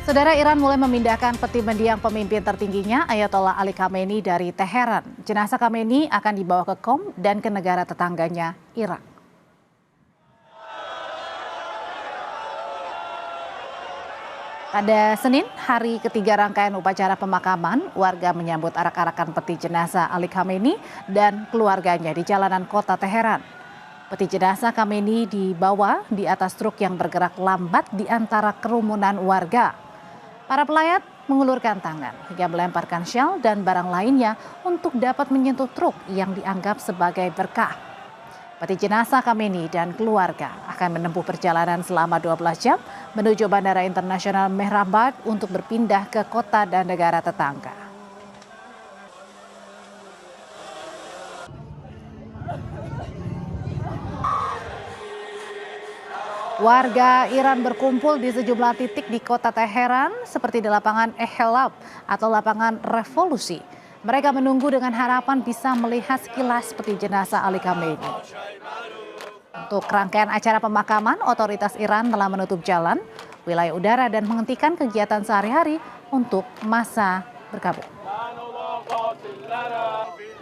Saudara, Iran mulai memindahkan peti mendiang pemimpin tertingginya Ayatollah Ali Khamenei dari Teheran. Jenazah Khamenei akan dibawa ke Qom dan ke negara tetangganya, Irak. Pada Senin, hari ketiga rangkaian upacara pemakaman, warga menyambut arak-arakan peti jenazah Ali Khamenei dan keluarganya di jalanan kota Teheran. Peti jenazah Khamenei dibawa di atas truk yang bergerak lambat di antara kerumunan warga. Para pelayat mengulurkan tangan hingga melemparkan shell dan barang lainnya untuk dapat menyentuh truk yang dianggap sebagai berkah. Peti jenazah Khamenei dan keluarga akan menempuh perjalanan selama 12 jam menuju Bandara Internasional Mehrabad untuk berpindah ke kota dan negara tetangga. Warga Iran berkumpul di sejumlah titik di kota Teheran seperti di lapangan Ehelab atau lapangan Revolusi. Mereka menunggu dengan harapan bisa melihat sekilas peti jenazah Ali Khamenei. Untuk rangkaian acara pemakaman, otoritas Iran telah menutup jalan, wilayah udara dan menghentikan kegiatan sehari-hari untuk masa berkabung.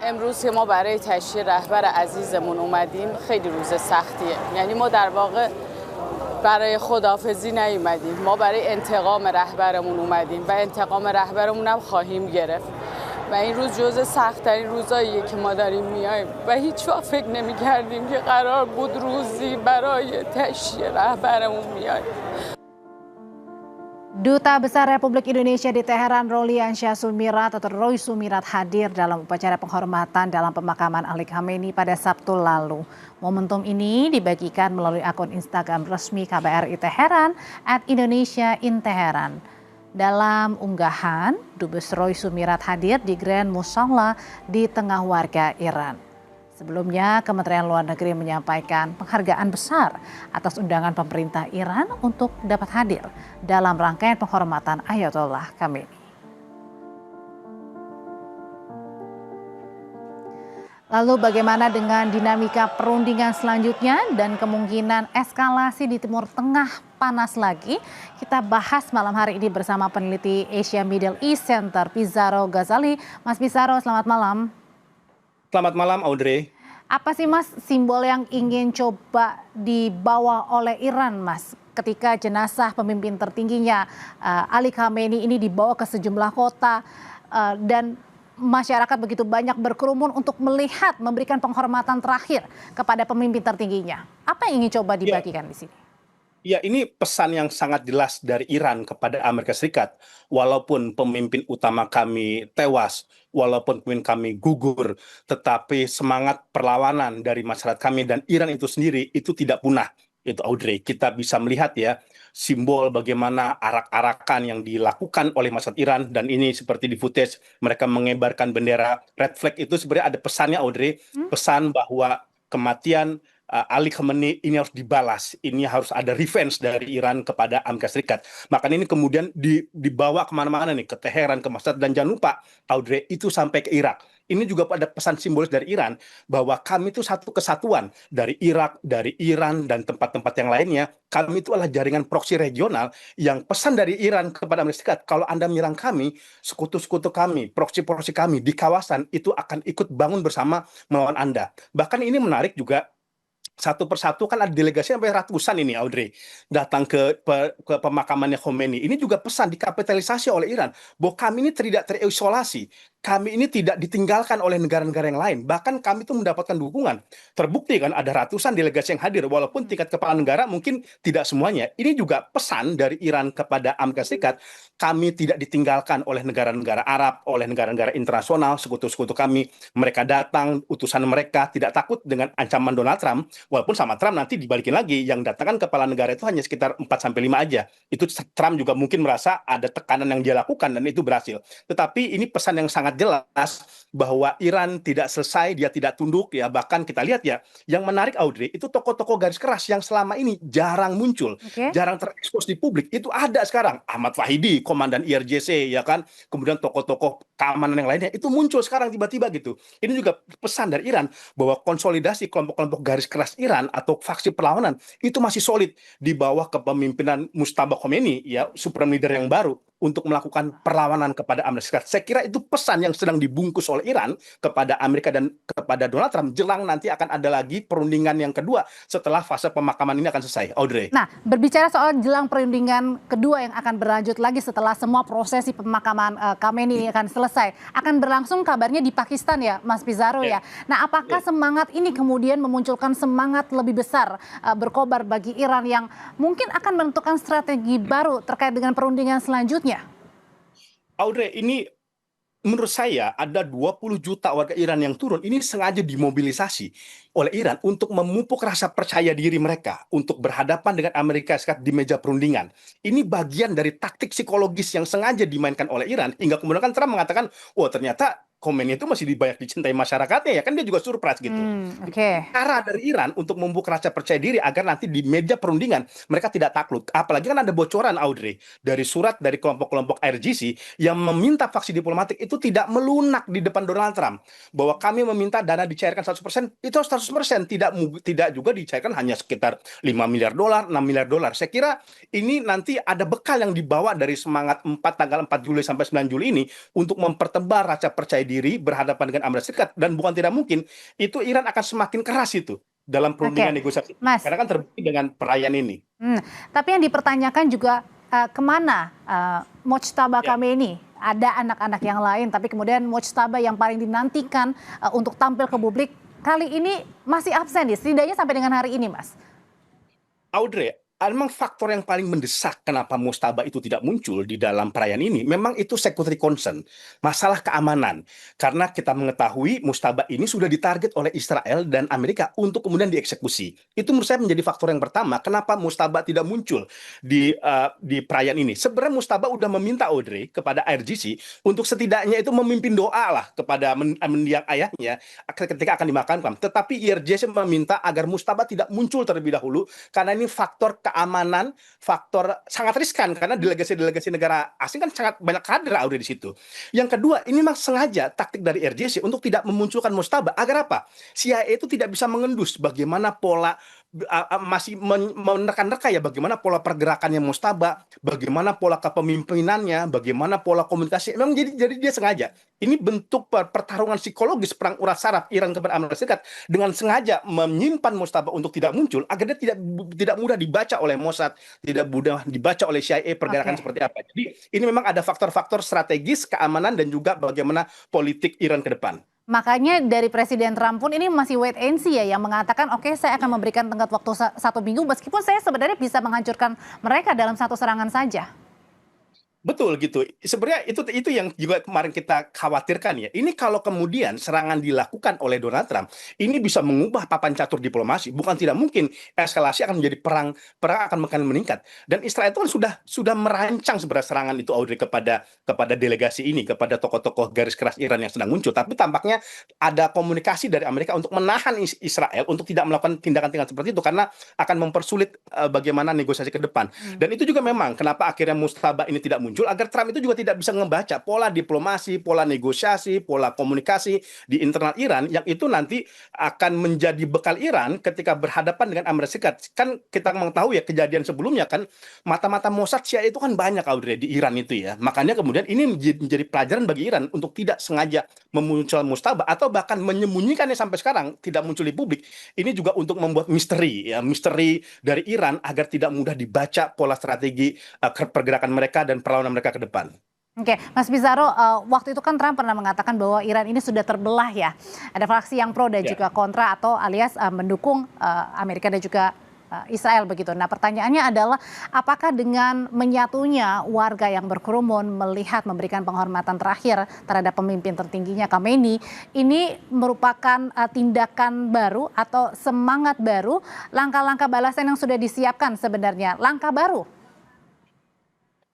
امروز که ما برای تشییع رهبر عزیزمون اومدیم خیلی روز سختیه. یعنی ما در واقع برای خداحافظی نیومدیم، ما برای انتقام رهبرمون اومدیم و انتقام رهبرمون هم خواهیم گرفت و این روز جزء سخت‌ترین روزاییه که ما داریم میایم و هیچ وقت فکر نمی‌کردیم که قرار بود روزی برای تشییع رهبرمون میایم. Duta Besar Republik Indonesia di Teheran, Rolian Shah Sumirat atau Roy Sumirat hadir dalam upacara penghormatan dalam pemakaman Ali Khamenei pada Sabtu lalu. Momentum ini dibagikan melalui akun Instagram resmi KBRI Teheran @Indonesia in Teheran. Dalam unggahan, Dubes Roy Sumirat hadir di Grand Musalla di tengah warga Iran. Sebelumnya, Kementerian Luar Negeri menyampaikan penghargaan besar atas undangan pemerintah Iran untuk dapat hadir dalam rangkaian penghormatan Ayatollah Khamenei. Lalu bagaimana dengan dinamika perundingan selanjutnya dan kemungkinan eskalasi di Timur Tengah panas lagi? Kita bahas malam hari ini bersama peneliti Asia Middle East Center, Pizarro Ghazali. Mas Pizarro, selamat malam. Selamat malam, Audrey. Apa sih Mas simbol yang ingin coba dibawa oleh Iran, Mas, ketika jenazah pemimpin tertingginya Ali Khamenei ini dibawa ke sejumlah kota dan masyarakat begitu banyak berkerumun untuk melihat, memberikan penghormatan terakhir kepada pemimpin tertingginya. Apa yang ingin coba dibagikan di sini? Ya, ini pesan yang sangat jelas dari Iran kepada Amerika Serikat. Walaupun pemimpin utama kami tewas, walaupun pemimpin kami gugur, tetapi semangat perlawanan dari masyarakat kami dan Iran itu sendiri itu tidak punah. Itu, Audrey, kita bisa melihat ya simbol bagaimana arak-arakan yang dilakukan oleh masyarakat Iran, dan ini seperti di footage mereka mengibarkan bendera red flag. Itu sebenarnya ada pesannya, Audrey, pesan bahwa kematian Ali Khamenei ini harus dibalas, ini harus ada revenge dari Iran kepada Amerika Serikat. Makanya ini kemudian dibawa kemana-mana nih, ke Teheran, ke Masjid, dan jangan lupa, Audrey, itu sampai ke Irak. Ini juga ada pesan simbolis dari Iran bahwa kami itu satu kesatuan dari Irak, dari Iran, dan tempat-tempat yang lainnya. Kami itu adalah jaringan proksi regional yang pesan dari Iran kepada Amerika Serikat, kalau Anda menyerang kami, sekutu-sekutu kami, proksi-proksi kami di kawasan itu akan ikut bangun bersama melawan Anda. Bahkan ini menarik juga, satu persatu kan ada delegasi sampai ratusan ini, Audrey, datang ke pemakamannya Khomeini. Ini juga pesan dikapitalisasi oleh Iran bahwa kami ini tidak terisolasi, kami ini tidak ditinggalkan oleh negara-negara yang lain, bahkan kami itu mendapatkan dukungan. Terbukti kan ada ratusan delegasi yang hadir, walaupun tingkat kepala negara mungkin tidak semuanya. Ini juga pesan dari Iran kepada Amerika Serikat, kami tidak ditinggalkan oleh negara-negara Arab, oleh negara-negara internasional, sekutu-sekutu kami. Mereka datang, utusan mereka tidak takut dengan ancaman Donald Trump. Walaupun sama Trump nanti dibalikin lagi, yang datang kan kepala negara itu hanya sekitar 4-5 aja. Itu Trump juga mungkin merasa ada tekanan yang dia lakukan dan itu berhasil. Tetapi ini pesan yang sangat sangat jelas bahwa Iran tidak selesai, dia tidak tunduk ya. Bahkan kita lihat ya, yang menarik Audrey itu tokoh-tokoh garis keras yang selama ini jarang muncul, Oke. jarang terekspos di publik itu ada sekarang. Ahmad Fahidi, komandan IRGC ya kan, kemudian tokoh-tokoh keamanan yang lainnya itu muncul sekarang tiba-tiba gitu. Ini juga pesan dari Iran bahwa konsolidasi kelompok-kelompok garis keras Iran atau faksi perlawanan itu masih solid di bawah kepemimpinan Mujtaba Khomeini ya, supreme leader yang baru untuk melakukan perlawanan kepada Amerika Serikat. Saya kira itu pesan yang sedang dibungkus oleh Iran kepada Amerika dan kepada Donald Trump jelang nanti akan ada lagi perundingan yang kedua setelah fase pemakaman ini akan selesai. Audrey. Nah, berbicara soal jelang perundingan kedua yang akan berlanjut lagi setelah semua prosesi pemakaman Khamenei ini akan selesai, akan berlangsung kabarnya di Pakistan ya, Mas Pizarro ya. Nah, apakah semangat ini kemudian memunculkan semangat lebih besar berkobar bagi Iran yang mungkin akan menentukan strategi baru terkait dengan perundingan selanjutnya? Audrey, ini menurut saya ada 20 juta warga Iran yang turun, ini sengaja dimobilisasi oleh Iran untuk memupuk rasa percaya diri mereka untuk berhadapan dengan Amerika Serikat di meja perundingan. Ini bagian dari taktik psikologis yang sengaja dimainkan oleh Iran, hingga kemudian kan Trump mengatakan, oh ternyata Khomeini itu masih banyak dicintai masyarakatnya ya kan, dia juga surprise gitu. Oke. Cara dari Iran untuk membuka rasa percaya diri agar nanti di meja perundingan mereka tidak takluk. Apalagi kan ada bocoran Audrey dari surat dari kelompok-kelompok IRGC yang meminta faksi diplomatik itu tidak melunak di depan Donald Trump bahwa kami meminta dana dicairkan 100%, itu 100%, tidak juga dicairkan hanya sekitar 5 miliar dolar, 6 miliar dolar. Saya kira ini nanti ada bekal yang dibawa dari semangat tanggal 4 Juli sampai 9 Juli ini untuk mempertebal rasa percaya diri berhadapan dengan Amerika Serikat, dan bukan tidak mungkin itu Iran akan semakin keras itu dalam perundingan negosiasi. Mas. Karena kan terbukti dengan perayaan ini. Tapi yang dipertanyakan juga kemana Mojtaba Khamenei? Ada anak-anak yang lain, tapi kemudian Mojtaba yang paling dinantikan untuk tampil ke publik kali ini masih absen nih, setidaknya sampai dengan hari ini, Mas. Audrey, memang faktor yang paling mendesak kenapa Mujtaba itu tidak muncul di dalam perayaan ini, memang itu security concern, masalah keamanan. Karena kita mengetahui Mujtaba ini sudah ditarget oleh Israel dan Amerika untuk kemudian dieksekusi. Itu menurut saya menjadi faktor yang pertama, kenapa Mujtaba tidak muncul di perayaan ini. Sebenarnya Mujtaba udah meminta Audrey kepada IRGC untuk setidaknya itu memimpin doa lah kepada mendiang ayahnya ketika akan dimakamkan. Tetapi IRGC meminta agar Mujtaba tidak muncul terlebih dahulu, karena ini faktor keamanan, faktor sangat riskan karena delegasi-delegasi negara asing kan sangat banyak kader Audrey di situ. Yang kedua, ini memang sengaja taktik dari RJC untuk tidak memunculkan Mujtaba agar apa? CIA itu tidak bisa mengendus bagaimana pola masih menerka-nerka ya bagaimana pola pergerakannya Mujtaba, bagaimana pola kepemimpinannya, bagaimana pola komunikasi. Memang jadi dia sengaja. Ini bentuk pertarungan psikologis perang urat saraf Iran kepada Amerika Serikat dengan sengaja menyimpan Mujtaba untuk tidak muncul agar dia tidak mudah dibaca oleh Mossad, tidak mudah dibaca oleh CIA pergerakan seperti apa. Jadi ini memang ada faktor-faktor strategis keamanan dan juga bagaimana politik Iran ke depan. Makanya dari Presiden Trump pun ini masih wait and see ya, yang mengatakan oke, saya akan memberikan tenggat waktu 1 minggu meskipun saya sebenarnya bisa menghancurkan mereka dalam 1 serangan saja. Betul gitu. Sebenarnya itu yang juga kemarin kita khawatirkan ya. Ini kalau kemudian serangan dilakukan oleh Donald Trump, ini bisa mengubah papan catur diplomasi. Bukan tidak mungkin eskalasi akan menjadi perang akan meningkat. Dan Israel itu kan sudah merancang sebenarnya serangan itu Audrey kepada delegasi ini, kepada tokoh-tokoh garis keras Iran yang sedang muncul. Tapi tampaknya ada komunikasi dari Amerika untuk menahan Israel untuk tidak melakukan tindakan-tindakan seperti itu karena akan mempersulit bagaimana negosiasi ke depan. Dan itu juga memang kenapa akhirnya Mujtaba ini tidak muncul, agar Trump itu juga tidak bisa membaca pola diplomasi, pola negosiasi, pola komunikasi di internal Iran yang itu nanti akan menjadi bekal Iran ketika berhadapan dengan Amerika Serikat. Kan kita mengetahui ya kejadian sebelumnya kan mata-mata Mossad CIA itu kan banyak Audrey di Iran itu ya. Makanya kemudian ini menjadi pelajaran bagi Iran untuk tidak sengaja memunculkan Mujtaba atau bahkan menyembunyikannya sampai sekarang tidak muncul di publik. Ini juga untuk membuat misteri dari Iran agar tidak mudah dibaca pola strategi pergerakan mereka dan perlawanan mereka ke depan. Oke, Mas Pizarro, waktu itu kan Trump pernah mengatakan bahwa Iran ini sudah terbelah ya. Ada fraksi yang pro dan juga kontra atau alias mendukung Amerika dan juga Israel begitu. Nah, pertanyaannya adalah apakah dengan menyatunya warga yang berkerumun melihat memberikan penghormatan terakhir terhadap pemimpin tertingginya Khamenei ini merupakan tindakan baru atau semangat baru, langkah-langkah balasan yang sudah disiapkan sebenarnya, langkah baru?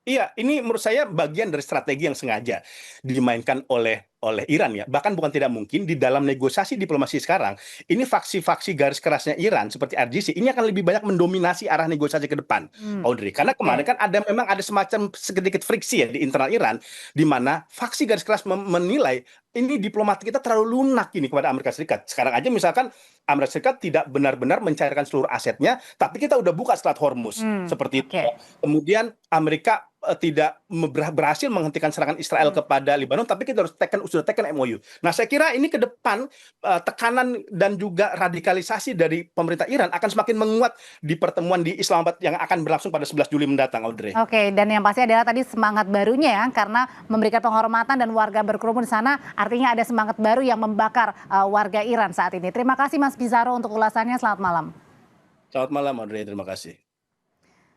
Iya, ini menurut saya bagian dari strategi yang sengaja dimainkan oleh oleh Iran ya. Bahkan bukan tidak mungkin di dalam negosiasi diplomasi sekarang, ini faksi-faksi garis kerasnya Iran seperti RGC ini akan lebih banyak mendominasi arah negosiasi ke depan, Audrey. Karena kemarin kan memang ada semacam sedikit friksi ya di internal Iran, di mana faksi garis keras menilai ini diplomat kita terlalu lunak ini kepada Amerika Serikat. Sekarang aja misalkan Amerika Serikat tidak benar-benar mencairkan seluruh asetnya, tapi kita udah buka Selat Hormuz seperti itu. Kemudian Amerika tidak berhasil menghentikan serangan Israel kepada Lebanon, tapi kita sudah tekan MOU. Nah, saya kira ini ke depan tekanan dan juga radikalisasi dari pemerintah Iran akan semakin menguat di pertemuan di Islamabad yang akan berlangsung pada 11 Juli mendatang, Audrey. Oke, dan yang pasti adalah tadi semangat barunya ya, karena memberikan penghormatan dan warga berkerumun di sana, artinya ada semangat baru yang membakar warga Iran saat ini. Terima kasih Mas Bizarro untuk ulasannya, selamat malam. Selamat malam, Audrey, terima kasih.